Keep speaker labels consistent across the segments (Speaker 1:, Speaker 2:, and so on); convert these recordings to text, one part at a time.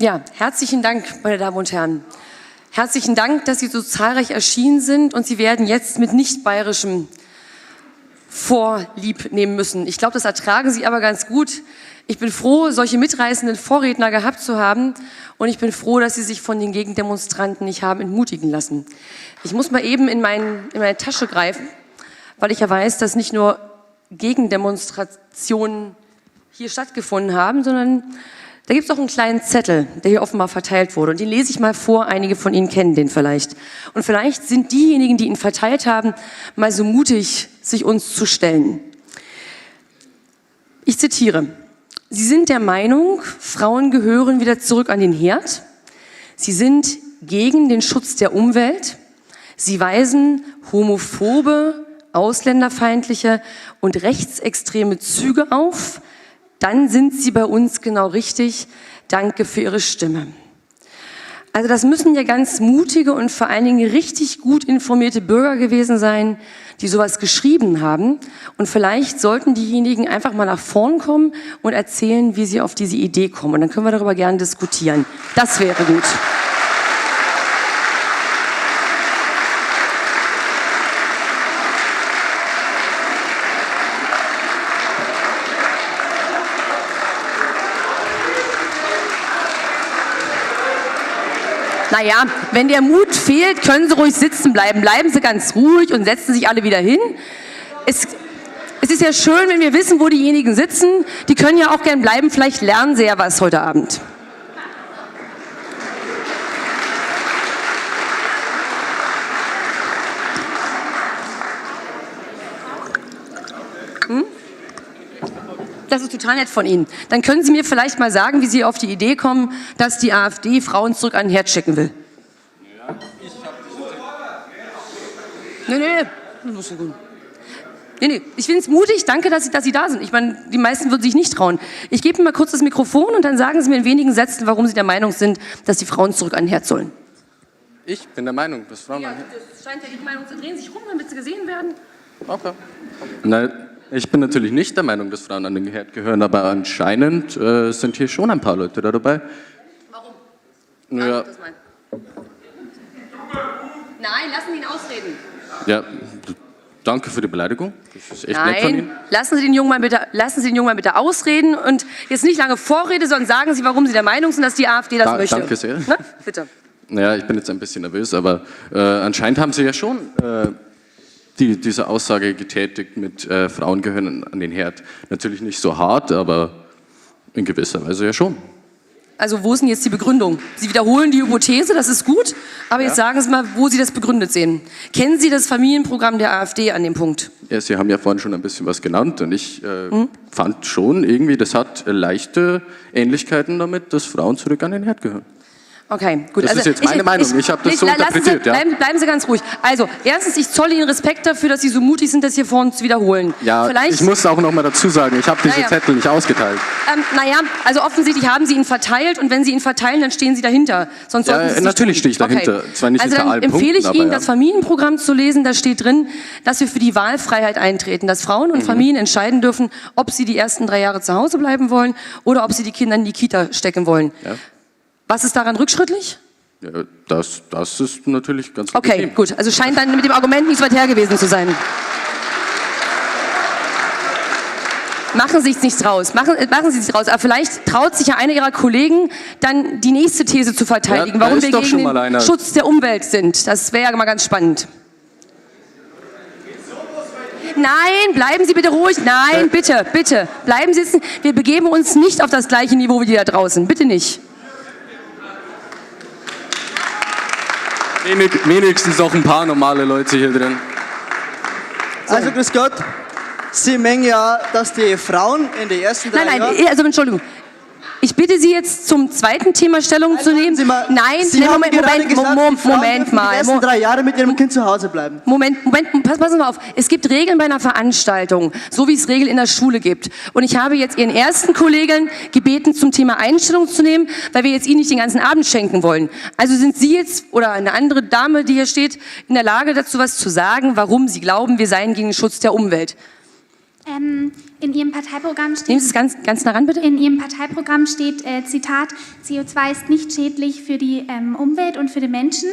Speaker 1: Ja, herzlichen Dank, meine Damen und Herren. Herzlichen Dank, dass Sie so zahlreich erschienen sind und Sie werden jetzt mit nicht-bayerischem Vorlieb nehmen müssen. Ich glaube, das ertragen Sie aber ganz gut. Ich bin froh, solche mitreißenden Vorredner gehabt zu haben und ich bin froh, dass Sie sich von den Gegendemonstranten nicht haben entmutigen lassen. Ich muss mal eben in meine Tasche greifen, weil ich ja weiß, dass nicht nur Gegendemonstrationen hier stattgefunden haben, sondern da gibt es auch einen kleinen Zettel, der hier offenbar verteilt wurde. Und den lese ich mal vor, einige von Ihnen kennen den vielleicht. Und vielleicht sind diejenigen, die ihn verteilt haben, mal so mutig, sich uns zu stellen. Ich zitiere: Sie sind der Meinung, Frauen gehören wieder zurück an den Herd. Sie sind gegen den Schutz der Umwelt. Sie weisen homophobe, ausländerfeindliche und rechtsextreme Züge auf. Dann sind Sie bei uns genau richtig. Danke für Ihre Stimme. Also das müssen ja ganz mutige und vor allen Dingen richtig gut informierte Bürger gewesen sein, die sowas geschrieben haben. Und vielleicht sollten diejenigen einfach mal nach vorn kommen und erzählen, wie sie auf diese Idee kommen. Und dann können wir darüber gerne diskutieren. Das wäre gut. Naja, wenn der Mut fehlt, können Sie ruhig sitzen bleiben. Bleiben Sie ganz ruhig und setzen sich alle wieder hin. Es ist ja schön, wenn wir wissen, wo diejenigen sitzen. Die können ja auch gern bleiben. Vielleicht lernen Sie ja was heute Abend. Das ist total nett von Ihnen. Dann können Sie mir vielleicht mal sagen, wie Sie auf die Idee kommen, dass die AfD Frauen zurück an den Herd schicken will. Ja, Nee. Ich finde es mutig. Danke, dass Sie da sind. Ich meine, die meisten würden sich nicht trauen. Ich gebe Ihnen mal kurz das Mikrofon und dann sagen Sie mir in wenigen Sätzen, warum Sie der Meinung sind, dass die Frauen zurück an den Herd sollen.
Speaker 2: Ich bin der Meinung, dass Frauen...
Speaker 1: Ja, das scheint ja die Meinung zu drehen. Sich rum, damit Sie gesehen werden.
Speaker 2: Okay. Nein. Ich bin natürlich nicht der Meinung, dass Frauen an den Herd gehören, aber anscheinend sind hier schon ein paar Leute da dabei.
Speaker 1: Warum?
Speaker 2: Ja.
Speaker 1: Nein, lassen Sie ihn ausreden.
Speaker 2: Ja, danke für die Beleidigung. Das ist echt nett von Ihnen.
Speaker 1: Lassen Sie den Jungen mal bitte ausreden und jetzt nicht lange Vorrede, sondern sagen Sie, warum Sie der Meinung sind, dass die AfD das möchte.
Speaker 2: Danke sehr.
Speaker 1: Na, bitte.
Speaker 2: Naja, ich bin jetzt ein bisschen nervös, aber anscheinend haben Sie ja schon... diese Aussage getätigt mit Frauen gehören an den Herd. Natürlich nicht so hart, aber in gewisser Weise ja schon.
Speaker 1: Also wo ist denn jetzt die Begründung? Sie wiederholen die Hypothese, das ist gut, aber jetzt sagen Sie mal, wo Sie das begründet sehen. Kennen Sie das Familienprogramm der AfD an dem Punkt?
Speaker 2: Ja, Sie haben ja vorhin schon ein bisschen was genannt und ich fand schon irgendwie, das hat leichte Ähnlichkeiten damit, dass Frauen zurück an den Herd gehören.
Speaker 1: Okay, gut.
Speaker 2: Das ist jetzt meine Meinung. Ich habe das so interpretiert.
Speaker 1: Bleiben Sie ganz ruhig. Also, erstens, ich zolle Ihnen Respekt dafür, dass Sie so mutig sind, das hier vor uns zu wiederholen.
Speaker 2: Ja, ich muss auch noch mal dazu sagen, ich habe diese Zettel nicht ausgeteilt.
Speaker 1: Also offensichtlich haben Sie ihn verteilt und wenn Sie ihn verteilen, dann stehen Sie dahinter. Sonst sollten Sie es
Speaker 2: natürlich stehe ich dahinter.
Speaker 1: Okay.
Speaker 2: Zwar nicht
Speaker 1: also dann empfehle ich Ihnen, das Familienprogramm zu lesen. Da steht drin, dass wir für die Wahlfreiheit eintreten, dass Frauen und Familien entscheiden dürfen, ob sie die ersten 3 Jahre zu Hause bleiben wollen oder ob sie die Kinder in die Kita stecken wollen. Ja. Was ist daran rückschrittlich?
Speaker 2: Ja, das ist natürlich ganz
Speaker 1: okay,
Speaker 2: legitim.
Speaker 1: Gut. Also scheint dann mit dem Argument nicht so weit her gewesen zu sein. Machen Sie sich nichts raus. Machen Sie sich raus. Aber vielleicht traut sich ja einer Ihrer Kollegen, dann die nächste These zu verteidigen, warum wir gegen den Schutz der Umwelt sind. Das wäre ja mal ganz spannend. Nein, bleiben Sie bitte ruhig. Nein, bitte. Bleiben Sie sitzen. Wir begeben uns nicht auf das gleiche Niveau wie die da draußen. Bitte nicht.
Speaker 2: Wenigstens auch ein paar normale Leute hier drin.
Speaker 3: Also grüß Gott, Sie mengen ja, dass die Frauen in den ersten 3 Jahren...
Speaker 1: Nein, also Entschuldigung. Ich bitte Sie jetzt zum zweiten Thema Stellung zu nehmen.
Speaker 3: Sie haben
Speaker 1: Moment mal.
Speaker 3: Die ersten 3 Jahre mit Ihrem Kind zu Hause bleiben.
Speaker 1: Moment, passen Sie mal auf. Es gibt Regeln bei einer Veranstaltung, so wie es Regeln in der Schule gibt. Und ich habe jetzt Ihren ersten Kollegen gebeten, zum Thema Einstellung zu nehmen, weil wir jetzt Ihnen nicht den ganzen Abend schenken wollen. Also sind Sie jetzt, oder eine andere Dame, die hier steht, in der Lage dazu was zu sagen, warum Sie glauben, wir seien gegen den Schutz der Umwelt?
Speaker 4: In Ihrem Parteiprogramm steht...
Speaker 1: Nehmen Sie es ganz nah ran, bitte.
Speaker 4: In Ihrem Parteiprogramm steht, Zitat, CO2 ist nicht schädlich für die Umwelt und für die Menschen.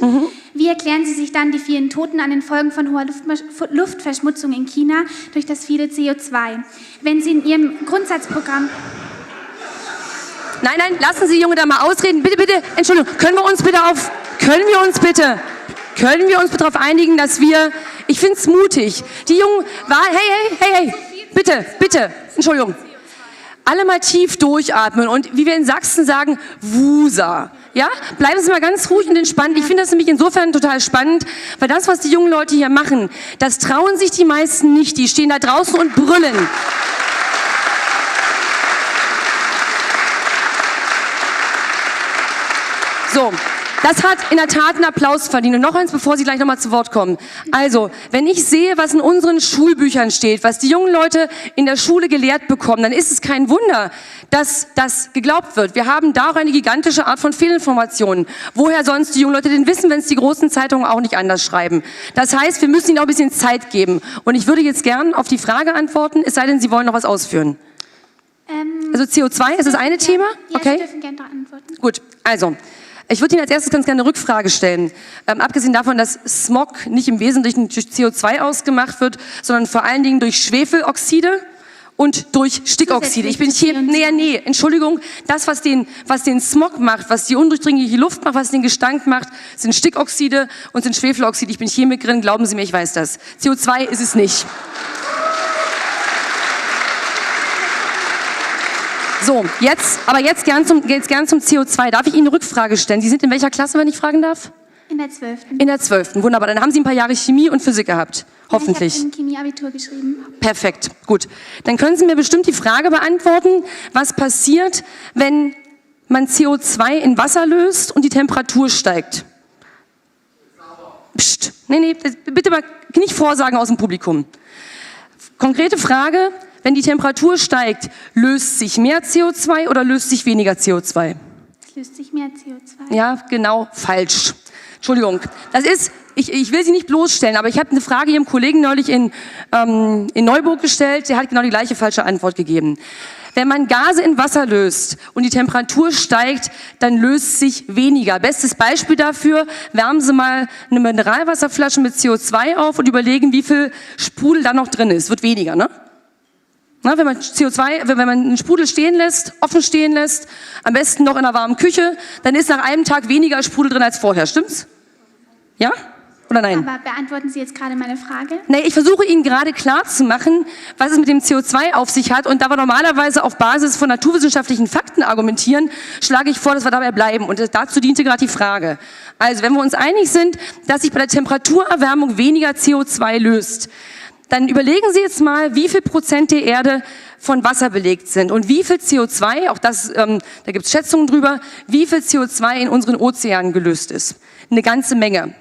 Speaker 4: Wie erklären Sie sich dann die vielen Toten an den Folgen von hoher Luftverschmutzung in China durch das viele CO2? Wenn Sie in Ihrem Grundsatzprogramm...
Speaker 1: Nein, lassen Sie die Junge da mal ausreden. Bitte, Entschuldigung, können wir uns bitte darauf einigen, dass wir, ich finde es mutig, die Jungen, hey, bitte, Entschuldigung. Alle mal tief durchatmen und wie wir in Sachsen sagen, Wusa. Ja? Bleiben Sie mal ganz ruhig und entspannt. Ich finde das nämlich insofern total spannend, weil das, was die jungen Leute hier machen, das trauen sich die meisten nicht. Die stehen da draußen und brüllen. So, das hat in der Tat einen Applaus verdient. Und noch eins, bevor Sie gleich nochmal zu Wort kommen. Also, wenn ich sehe, was in unseren Schulbüchern steht, was die jungen Leute in der Schule gelehrt bekommen, dann ist es kein Wunder, dass das geglaubt wird. Wir haben da auch eine gigantische Art von Fehlinformationen. Woher sonst die jungen Leute denn wissen, wenn es die großen Zeitungen auch nicht anders schreiben? Das heißt, wir müssen ihnen auch ein bisschen Zeit geben. Und ich würde jetzt gern auf die Frage antworten, es sei denn, Sie wollen noch was ausführen. Also CO2 ist das eine Thema? Okay.
Speaker 4: Ja, Sie dürfen gerne antworten.
Speaker 1: Gut, also... Ich würde Ihnen als erstes ganz gerne eine Rückfrage stellen. Abgesehen davon, dass Smog nicht im Wesentlichen durch CO2 ausgemacht wird, sondern vor allen Dingen durch Schwefeloxide und durch Stickoxide. Ich bin hier, Entschuldigung, das, was den Smog macht, was die undurchdringliche Luft macht, was den Gestank macht, sind Stickoxide und sind Schwefeloxide. Ich bin Chemikerin, glauben Sie mir, ich weiß das. CO2 ist es nicht. So, jetzt gern zum CO2. Darf ich Ihnen eine Rückfrage stellen? Sie sind in welcher Klasse, wenn ich fragen darf?
Speaker 4: In der 12.
Speaker 1: In der 12. Wunderbar. Dann haben Sie ein paar Jahre Chemie und Physik gehabt. Hoffentlich.
Speaker 4: Ich habe Chemieabitur geschrieben.
Speaker 1: Perfekt, gut. Dann können Sie mir bestimmt die Frage beantworten, was passiert, wenn man CO2 in Wasser löst und die Temperatur steigt. Psst. Nee, bitte mal nicht Vorsagen aus dem Publikum. Konkrete Frage. Wenn die Temperatur steigt, löst sich mehr CO2 oder löst sich weniger CO2?
Speaker 4: Es löst sich mehr CO2.
Speaker 1: Ja, genau, falsch. Entschuldigung. Das ist, ich will Sie nicht bloßstellen, aber ich habe eine Frage Ihrem Kollegen neulich in Neuburg gestellt, der hat genau die gleiche falsche Antwort gegeben. Wenn man Gase in Wasser löst und die Temperatur steigt, dann löst sich weniger. Bestes Beispiel dafür, wärmen Sie mal eine Mineralwasserflasche mit CO2 auf und überlegen, wie viel Sprudel da noch drin ist. Wird weniger, ne? Na, wenn man einen Sprudel offen stehen lässt, am besten noch in einer warmen Küche, dann ist nach einem Tag weniger Sprudel drin als vorher. Stimmt's? Ja? Oder nein?
Speaker 4: Aber beantworten Sie jetzt gerade meine Frage?
Speaker 1: Nee, ich versuche Ihnen gerade klar zu machen, was es mit dem CO2 auf sich hat. Und da wir normalerweise auf Basis von naturwissenschaftlichen Fakten argumentieren, schlage ich vor, dass wir dabei bleiben. Und dazu diente gerade die Frage. Also, wenn wir uns einig sind, dass sich bei der Temperaturerwärmung weniger CO2 löst, dann überlegen Sie jetzt mal, wie viel Prozent der Erde von Wasser belegt sind und wie viel CO2, auch das, da gibt es Schätzungen drüber, wie viel CO2 in unseren Ozeanen gelöst ist. Eine ganze Menge.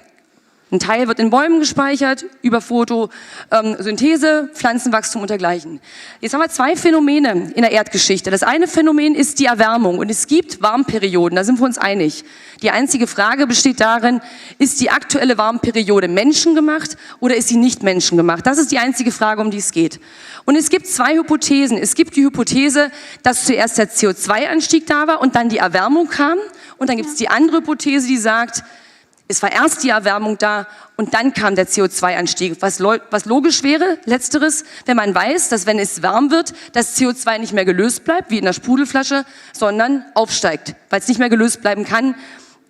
Speaker 1: Ein Teil wird in Bäumen gespeichert, über Photosynthese, Pflanzenwachstum und dergleichen. Jetzt haben wir zwei Phänomene in der Erdgeschichte. Das eine Phänomen ist die Erwärmung und es gibt Warmperioden, da sind wir uns einig. Die einzige Frage besteht darin, ist die aktuelle Warmperiode menschengemacht oder ist sie nicht menschengemacht? Das ist die einzige Frage, um die es geht. Und es gibt zwei Hypothesen. Es gibt die Hypothese, dass zuerst der CO2-Anstieg da war und dann die Erwärmung kam. Und dann gibt es die andere Hypothese, die sagt, es war erst die Erwärmung da und dann kam der CO2-Anstieg. Was logisch wäre, letzteres, wenn man weiß, dass wenn es warm wird, das CO2 nicht mehr gelöst bleibt, wie in der Sprudelflasche, sondern aufsteigt, weil es nicht mehr gelöst bleiben kann.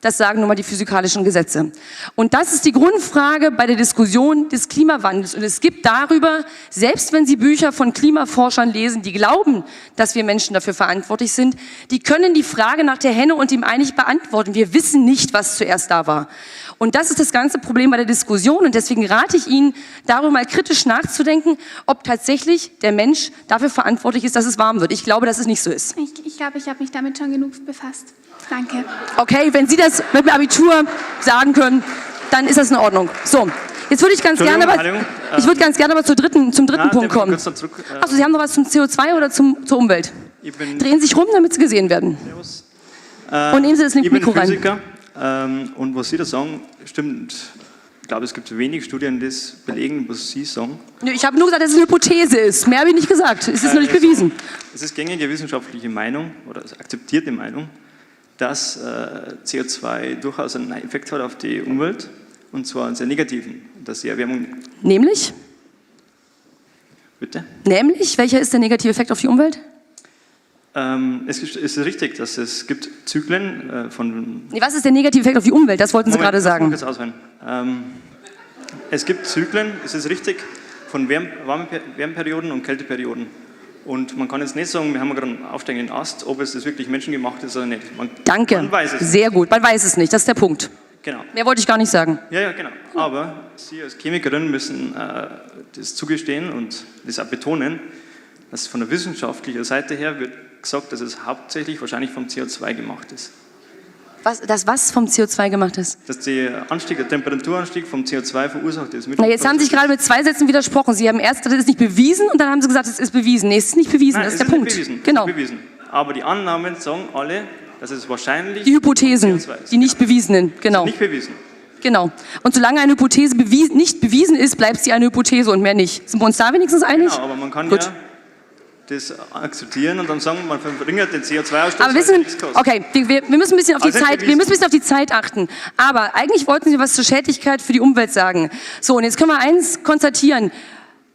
Speaker 1: Das sagen nun mal die physikalischen Gesetze. Und das ist die Grundfrage bei der Diskussion des Klimawandels. Und es gibt darüber, selbst wenn Sie Bücher von Klimaforschern lesen, die glauben, dass wir Menschen dafür verantwortlich sind, die können die Frage nach der Henne und dem Ei nicht beantworten. Wir wissen nicht, was zuerst da war. Und das ist das ganze Problem bei der Diskussion. Und deswegen rate ich Ihnen, darüber mal kritisch nachzudenken, ob tatsächlich der Mensch dafür verantwortlich ist, dass es warm wird. Ich glaube, dass es nicht so ist.
Speaker 4: Ich glaube, ich habe mich damit schon genug befasst. Danke.
Speaker 1: Okay, wenn Sie das mit dem Abitur sagen können, dann ist das in Ordnung. So, jetzt würde ich ganz gerne aber zum dritten Punkt kommen. Achso, Sie haben noch was zum CO2 oder zur Umwelt? Drehen Sie sich rum, damit Sie gesehen werden. Und nehmen Sie das linke Mikro rein.
Speaker 5: Ich bin Physiker und was Sie da sagen, stimmt glaube, es gibt wenig Studien, die das belegen, was Sie sagen.
Speaker 1: Ich habe nur gesagt, dass es eine Hypothese ist. Mehr habe ich nicht gesagt. Es ist noch nicht bewiesen.
Speaker 5: Es ist gängige wissenschaftliche Meinung oder akzeptierte Meinung, dass CO2 durchaus einen Effekt hat auf die Umwelt, und zwar einen sehr negativen. Dass die Erwärmung...
Speaker 1: Nämlich?
Speaker 5: Bitte?
Speaker 1: Nämlich? Welcher ist der negative Effekt auf die Umwelt?
Speaker 5: Es ist richtig, dass es gibt Zyklen von...
Speaker 1: Nee, was ist der negative Effekt auf die Umwelt? Das wollten Sie gerade sagen.
Speaker 5: Lass mich kurz ausholen. Es gibt Zyklen, es ist richtig, von Wärmeperioden und Kälteperioden. Und man kann jetzt nicht sagen, wir haben gerade einen aufsteigenden Ast, ob es das wirklich menschengemacht ist oder nicht.
Speaker 1: Danke,
Speaker 5: man weiß es
Speaker 1: sehr gut. Man weiß es nicht, das ist der Punkt.
Speaker 5: Genau.
Speaker 1: Mehr wollte ich gar nicht sagen.
Speaker 5: Ja, genau. Aber Sie als Chemikerin müssen das zugestehen und das auch betonen, dass von der wissenschaftlichen Seite her wird gesagt, dass es hauptsächlich wahrscheinlich vom CO2 gemacht ist.
Speaker 1: Was vom CO2 gemacht ist?
Speaker 5: Dass der Temperaturanstieg vom CO2 verursacht ist.
Speaker 1: Na, jetzt haben Sie sich gerade mit 2 Sätzen widersprochen. Sie haben erst gesagt, es ist nicht bewiesen und dann haben Sie gesagt, es ist bewiesen. Nee, es ist nicht bewiesen,
Speaker 5: Nein,
Speaker 1: das ist der Punkt.
Speaker 5: Nicht bewiesen.
Speaker 1: Genau.
Speaker 5: Es ist bewiesen. Aber die Annahmen sagen alle, dass es wahrscheinlich...
Speaker 1: Die Hypothesen,
Speaker 5: CO2 ist.
Speaker 1: die nicht bewiesenen, genau.
Speaker 5: Nicht bewiesen.
Speaker 1: Genau. Und solange eine Hypothese nicht bewiesen ist, bleibt sie eine Hypothese und mehr nicht. Sind wir uns da wenigstens einig?
Speaker 5: Genau, aber man kann
Speaker 1: Gut.
Speaker 5: ja das akzeptieren und dann sagen, man verringert den CO2-Ausstoß.
Speaker 1: Aber wissen Sie, okay, wir müssen ein bisschen auf die Zeit, wir müssen ein bisschen auf die Zeit achten. Aber eigentlich wollten Sie was zur Schädlichkeit für die Umwelt sagen. So, und jetzt können wir eins konstatieren.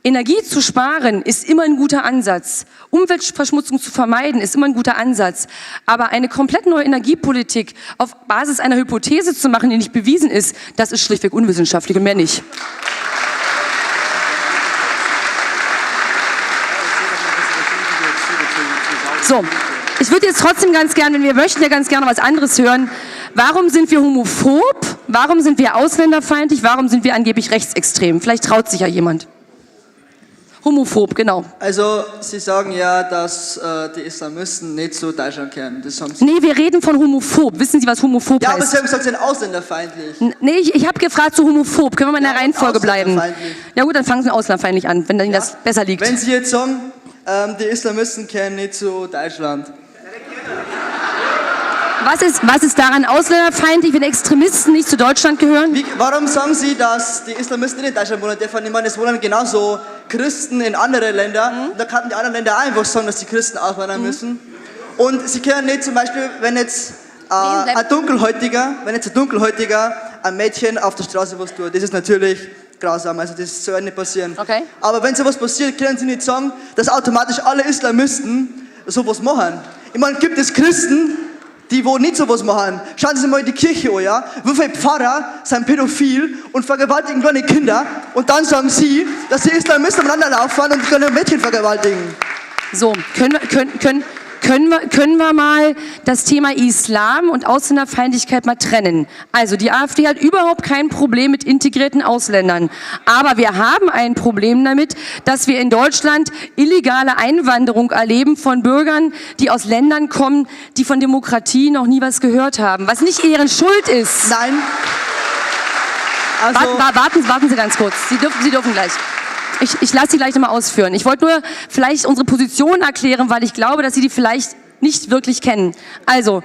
Speaker 1: Energie zu sparen ist immer ein guter Ansatz. Umweltverschmutzung zu vermeiden ist immer ein guter Ansatz. Aber eine komplett neue Energiepolitik auf Basis einer Hypothese zu machen, die nicht bewiesen ist, das ist schlichtweg unwissenschaftlich und mehr nicht. So, ich würde jetzt trotzdem ganz gerne, wir möchten ja ganz gerne was anderes hören. Warum sind wir homophob? Warum sind wir ausländerfeindlich? Warum sind wir angeblich rechtsextrem? Vielleicht traut sich ja jemand. Homophob, genau.
Speaker 3: Also, Sie sagen ja, dass die Islamisten nicht zu Deutschland kehren. Das haben Sie.
Speaker 1: Nee, wir reden von homophob. Wissen Sie, was homophob
Speaker 3: Ja,
Speaker 1: heißt?
Speaker 3: aber Sie haben gesagt, Sie sind ausländerfeindlich.
Speaker 1: Nee, ich habe gefragt zu homophob. Können wir mal in der
Speaker 3: Ja,
Speaker 1: Reihenfolge bleiben?
Speaker 3: ausländerfeindlich.
Speaker 1: Ja gut, dann fangen Sie ausländerfeindlich an, wenn Ihnen das besser liegt.
Speaker 3: Wenn Sie jetzt sagen, die Islamisten kehren nicht zu Deutschland.
Speaker 1: Was ist daran ausländerfeindlich, wenn Extremisten nicht zu Deutschland gehören?
Speaker 3: Warum sagen Sie, dass die Islamisten nicht in Deutschland wohnen dürfen? Ich meine, es wohnen genauso Christen in andere Länder. Da könnten die anderen Länder auch einfach sagen, dass die Christen auswandern müssen. Und Sie können nicht zum Beispiel, wenn jetzt ein Dunkelhäutiger ein Mädchen auf der Straße was tut, das ist natürlich grausam, also das soll nicht passieren.
Speaker 1: Okay.
Speaker 3: Aber wenn sowas passiert, können Sie nicht sagen, dass automatisch alle Islamisten sowas machen. Ich meine, gibt es Christen, die wo nicht sowas machen? Schauen Sie sich mal in die Kirche an, ja? Wie viele Pfarrer sind pädophil und vergewaltigen kleine Kinder und dann sagen Sie, dass die Islamisten umeinander laufen und kleine Mädchen vergewaltigen.
Speaker 1: So, können wir mal das Thema Islam und Ausländerfeindlichkeit mal trennen. Also die AfD hat überhaupt kein Problem mit integrierten Ausländern. Aber wir haben ein Problem damit, dass wir in Deutschland illegale Einwanderung erleben von Bürgern, die aus Ländern kommen, die von Demokratie noch nie was gehört haben. Was nicht deren Schuld ist.
Speaker 3: Nein. Also,
Speaker 1: Warten Sie ganz kurz. Sie dürfen gleich. Ich lasse Sie gleich nochmal ausführen. Ich wollte nur vielleicht unsere Position erklären, weil ich glaube, dass Sie die vielleicht nicht wirklich kennen. Also,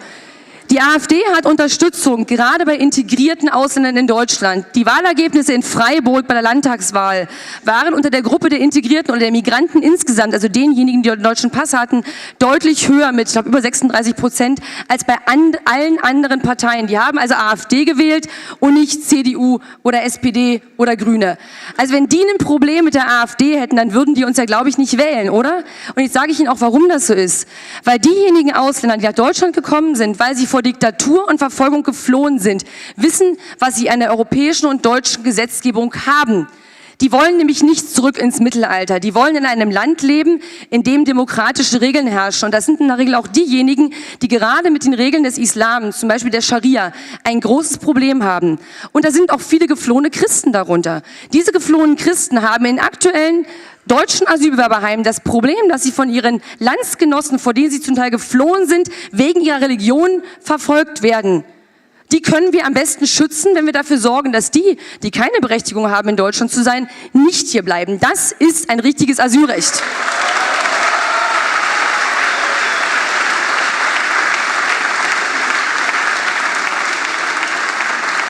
Speaker 1: die AfD hat Unterstützung, gerade bei integrierten Ausländern in Deutschland. Die Wahlergebnisse in Freiburg bei der Landtagswahl waren unter der Gruppe der Integrierten oder der Migranten insgesamt, also denjenigen, die den deutschen Pass hatten, deutlich höher mit, ich glaube, über 36% als bei allen anderen Parteien. Die haben also AfD gewählt und nicht CDU oder SPD oder Grüne. Also wenn die ein Problem mit der AfD hätten, dann würden die uns ja, glaube ich, nicht wählen, oder? Und jetzt sage ich Ihnen auch, warum das so ist. Weil diejenigen Ausländer, die nach Deutschland gekommen sind, weil sie vor Diktatur und Verfolgung geflohen sind, wissen, was sie an der europäischen und deutschen Gesetzgebung haben. Die wollen nämlich nicht zurück ins Mittelalter. Die wollen in einem Land leben, in dem demokratische Regeln herrschen. Und das sind in der Regel auch diejenigen, die gerade mit den Regeln des Islam, zum Beispiel der Scharia, ein großes Problem haben. Und da sind auch viele geflohene Christen darunter. Diese geflohenen Christen haben in aktuellen deutschen Asylbewerberheimen das Problem, dass sie von ihren Landsgenossen, vor denen sie zum Teil geflohen sind, wegen ihrer Religion verfolgt werden. Die können wir am besten schützen, wenn wir dafür sorgen, dass die keine Berechtigung haben, in Deutschland zu sein, nicht hier bleiben. Das ist ein richtiges Asylrecht.